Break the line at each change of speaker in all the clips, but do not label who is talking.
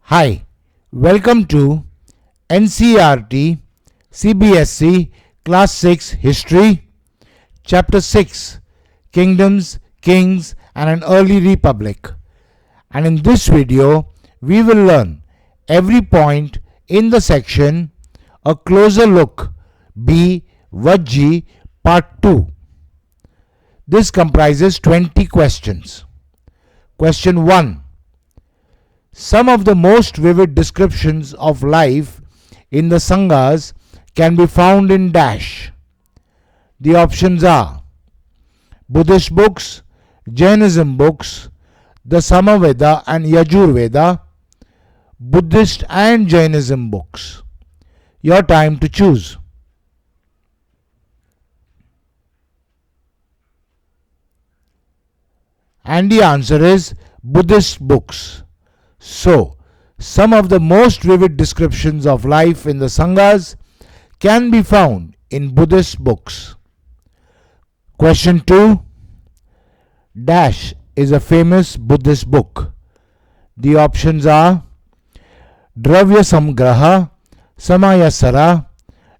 Hi, welcome to NCERT CBSE Class 6 History, Chapter 6 Kingdoms, Kings and an Early Republic. And in this video, we will learn every point in the section A Closer Look B. Vajji Part 2. This comprises 20 questions. Question 1. Some of the most vivid descriptions of life in the Sanghas can be found in dash. The options are Buddhist books, Jainism books, the Samaveda and Yajurveda, Buddhist and Jainism books. Your time to choose. And the answer is Buddhist books. So, some of the most vivid descriptions of life in the Sanghas can be found in Buddhist books. Question 2. Dash is a famous Buddhist book. The options are Dravya Samgraha, Samayasara,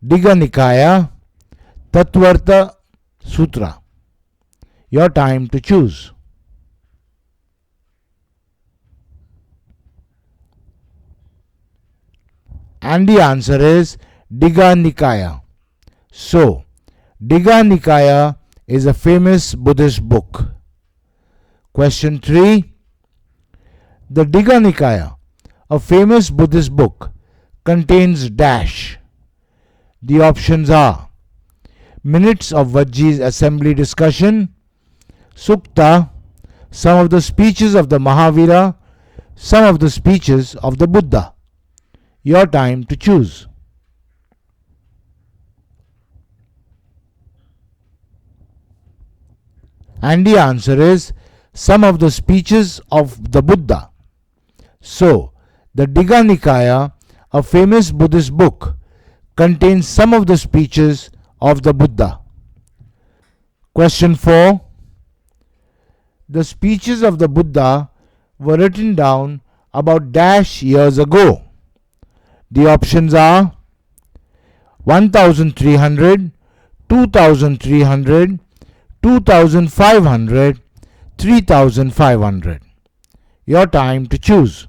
Digha Nikaya, Tattvartha Sutra. Your time to choose. And the answer is Digha Nikaya. So, Digha Nikaya is a famous Buddhist book. Question 3. The Digha Nikaya, a famous Buddhist book, contains dash. The options are Minutes of Vajji's Assembly Discussion, Sukta, some of the speeches of the Mahavira, some of the speeches of the Buddha. Your time to choose. And the answer is some of the speeches of the Buddha. So, the Digha Nikaya, a famous Buddhist book, contains some of the speeches of the Buddha. Question 4. The speeches of the Buddha were written down about dash years ago. The options are 1300, 2300, 2500, 3500. Your time to choose.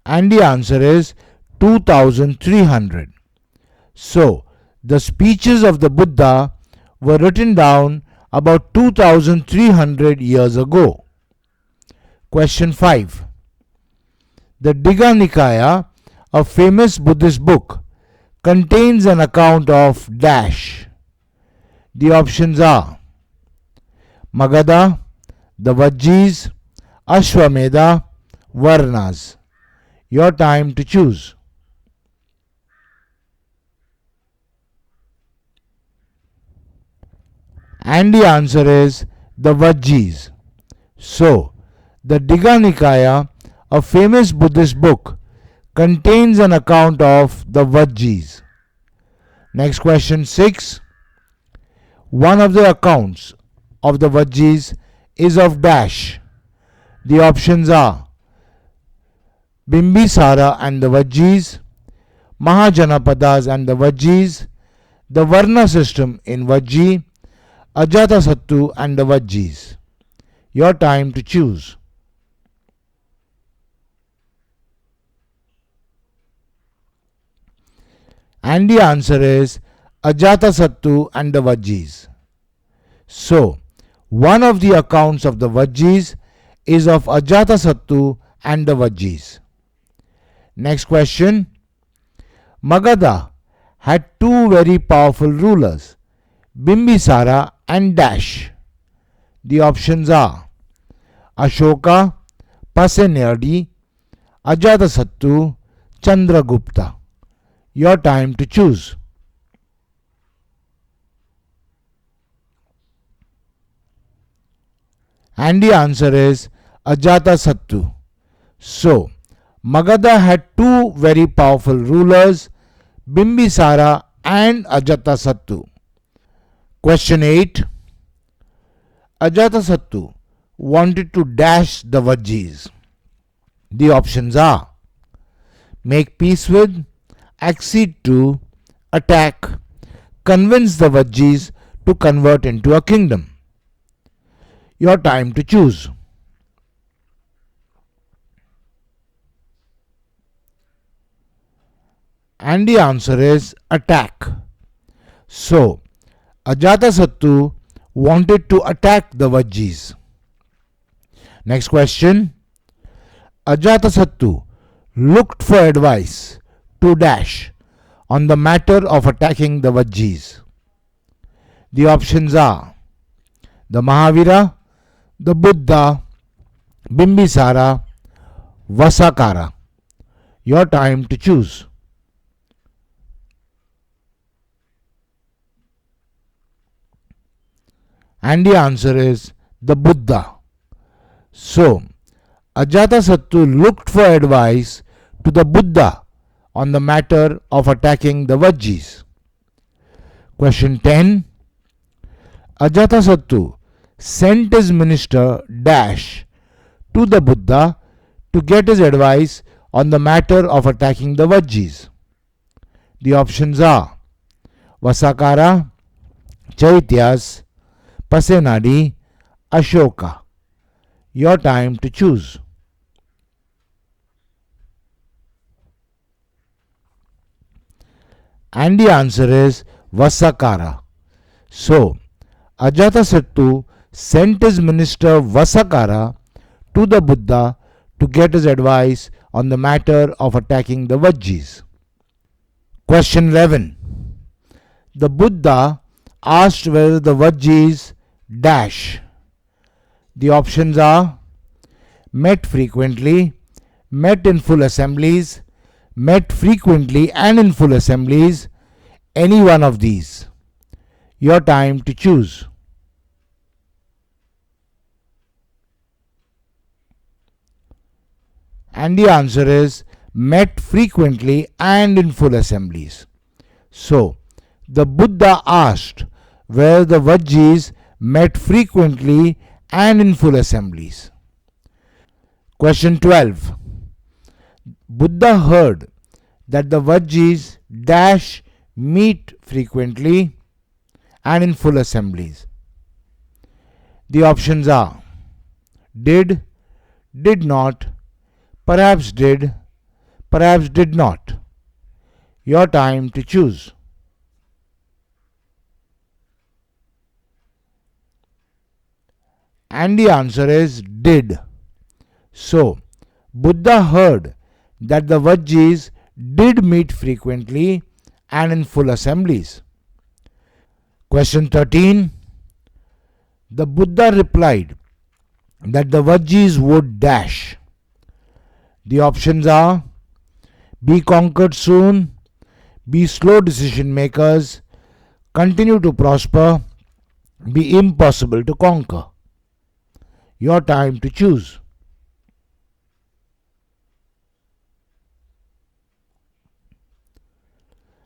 And the answer is 2300. So, the speeches of the Buddha were written down about 2300 years ago. Question 5. The Digha Nikaya, a famous Buddhist book, contains an account of dash. The options are Magadha, the Vajjis, Ashwamedha, Varnas. Your time to choose. And the answer is the Vajjis. So, the Digha Nikaya, a famous Buddhist book, contains an account of the Vajjis. Next question 6. One of the accounts of the Vajjis is of dash. The options are Bimbisara and the Vajjis, Mahajanapadas and the Vajjis, the Varna system in Vajji, Ajatasattu and the Vajjis. Your time to choose. And the answer is Ajatasattu and the Vajjis. So, one of the accounts of the Vajjis is of Ajatasattu and the Vajjis. Next question. Magadha had two very powerful rulers, Bimbisara and dash. The options are Ashoka, Pasenadi, Ajatasattu, Chandragupta. Your time to choose. And the answer is Ajatasattu. So, Magadha had two very powerful rulers, Bimbisara and Ajatasattu. Question 8. Ajatasattu wanted to dash the Vajjis. The options are make peace with, accede to, attack, convince the Vajjis to convert into a kingdom. Your time to choose. And the answer is attack. So, Ajatasattu wanted to attack the Vajjis. Next question. Ajatasattu looked for advice to dash on the matter of attacking the Vajjis. The options are the Mahavira, the Buddha, Bimbisara, Vasakara. Your time to choose. And the answer is the Buddha. So, Ajatasattu looked for advice to the Buddha on the matter of attacking the Vajjis. Question 10. Ajatasattu sent his minister Dash to the Buddha to get his advice on the matter of attacking the Vajjis. The options are Vasakara, Chaityas, Pasenadi, Ashoka. Your time to choose. And the answer is Vasakara. So, Ajatasattu sent his minister Vasakara to the Buddha to get his advice on the matter of attacking the Vajjis. Question 11. The Buddha asked whether the Vajjis dash. The options are met frequently, met in full assemblies, met frequently and in full assemblies, any one of these. Your time to choose. And the answer is met frequently and in full assemblies. So, the Buddha asked where the Vajjis met frequently and in full assemblies. Question 12. Buddha heard that the Vajjis dash meet frequently and in full assemblies. The options are did not, perhaps did not. Your time to choose. And the answer is did. So, Buddha heard that the Vajjis did meet frequently and in full assemblies. Question 13. The Buddha replied that the Vajjis would dash. The options are be conquered soon, be slow decision makers, continue to prosper, be impossible to conquer. Your time to choose.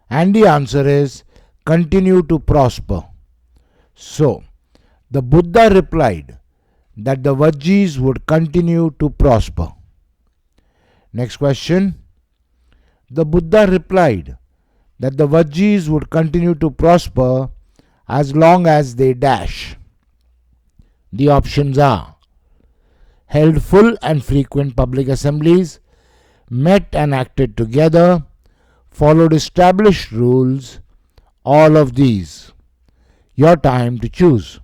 And the answer is continue to prosper. So, the Buddha replied that the Vajjis would continue to prosper. Next question. The Buddha replied that the Vajjis would continue to prosper as long as they dash. The options are held full and frequent public assemblies, met and acted together, followed established rules, all of these. Your time to choose.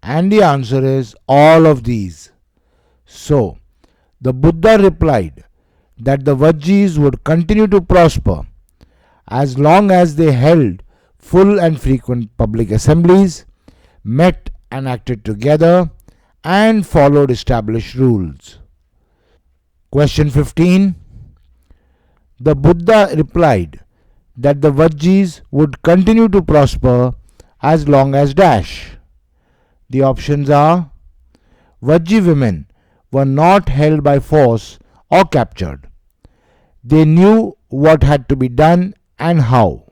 And the answer is all of these. So, the Buddha replied that the Vajjis would continue to prosper as long as they held full and frequent public assemblies, met and acted together, and followed established rules. Question 15. The Buddha replied that the Vajjis would continue to prosper as long as dash. The options are Vajji women were not held by force or captured. They knew what had to be done and how.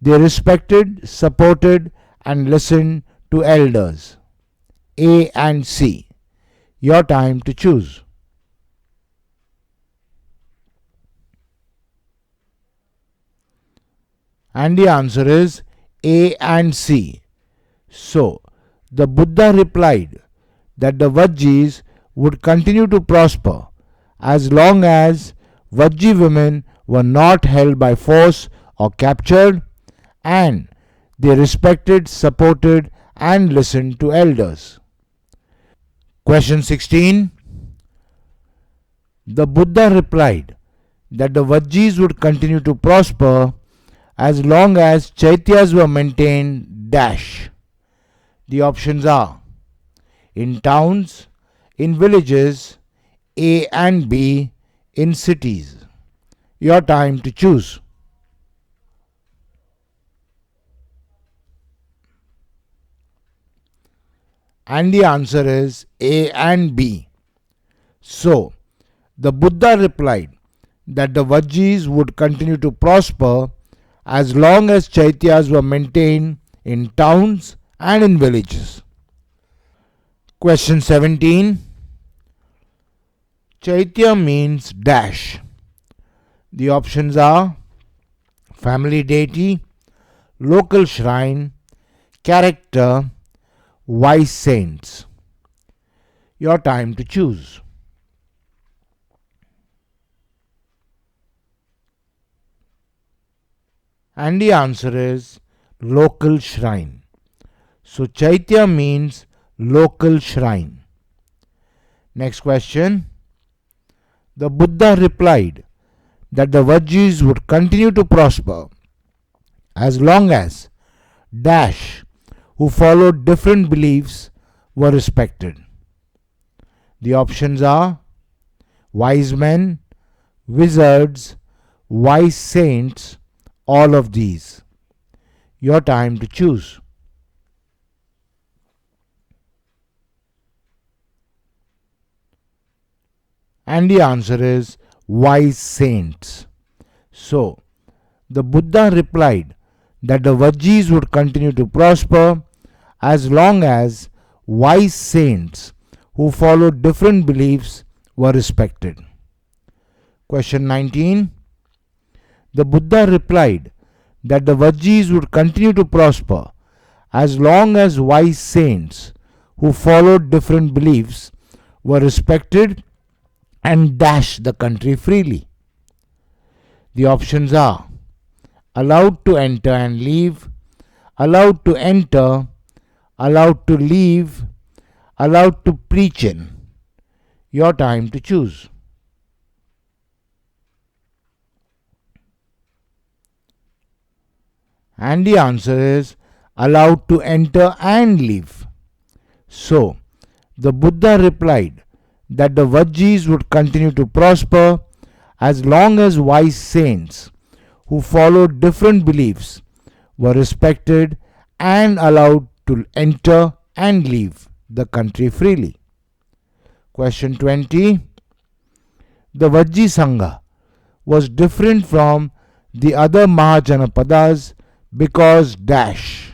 They respected, supported, and listened to elders. A and C. Your time to choose. And the answer is A and C. So, the Buddha replied that the Vajjis would continue to prosper as long as Vajji women were not held by force or captured, and they respected, supported, and listened to elders. Question 16. The Buddha replied that the Vajjis would continue to prosper as long as Chaityas were maintained dash. The options are in towns, in villages, A and B, in cities. Your time to choose. And the answer is A and B. So, the Buddha replied that the Vajjis would continue to prosper as long as Chaityas were maintained in towns and in villages. Question 17. Chaitya means dash. The options are family deity, local shrine, character, wise saints. Your time to choose. And the answer is local shrine. So Chaitya means local shrine. Next question. The Buddha replied that the Vajjis would continue to prosper as long as dash who followed different beliefs were respected. The options are wise men, wizards, wise saints, all of these. Your time to choose. And the answer is wise saints. So, the Buddha replied that the Vajjis would continue to prosper as long as wise saints who followed different beliefs were respected. Question 19. The Buddha replied that the Vajjis would continue to prosper as long as wise saints who followed different beliefs were respected and dash the country freely. The options are allowed to enter and leave, allowed to enter, allowed to leave, allowed to preach in. Your time to choose. And the answer is allowed to enter and leave. So, the Buddha replied that the Vajjis would continue to prosper as long as wise saints who followed different beliefs were respected and allowed to enter and leave the country freely. Question 20. The Vajji Sangha was different from the other Mahajanapadas because dash.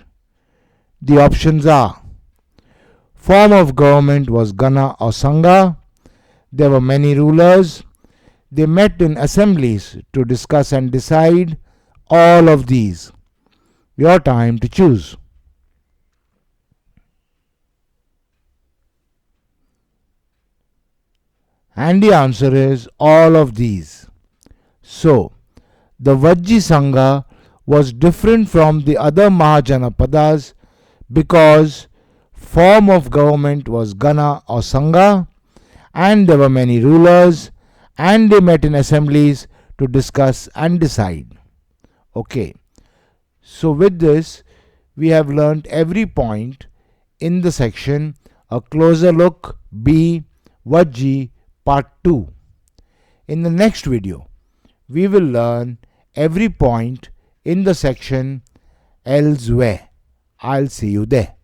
The options are form of government was Gana or Sangha, there were many rulers, they met in assemblies to discuss and decide, all of these. Your time to choose. And the answer is all of these. So, the Vajji Sangha was different from the other Mahajanapadas because form of government was Gana or Sangha, and there were many rulers, and they met in assemblies to discuss and decide. Okay, so with this, we have learnt every point in the section A Closer Look B Vajji Part 2. In the next video, we will learn every point in the section Elsewhere. I'll see you there.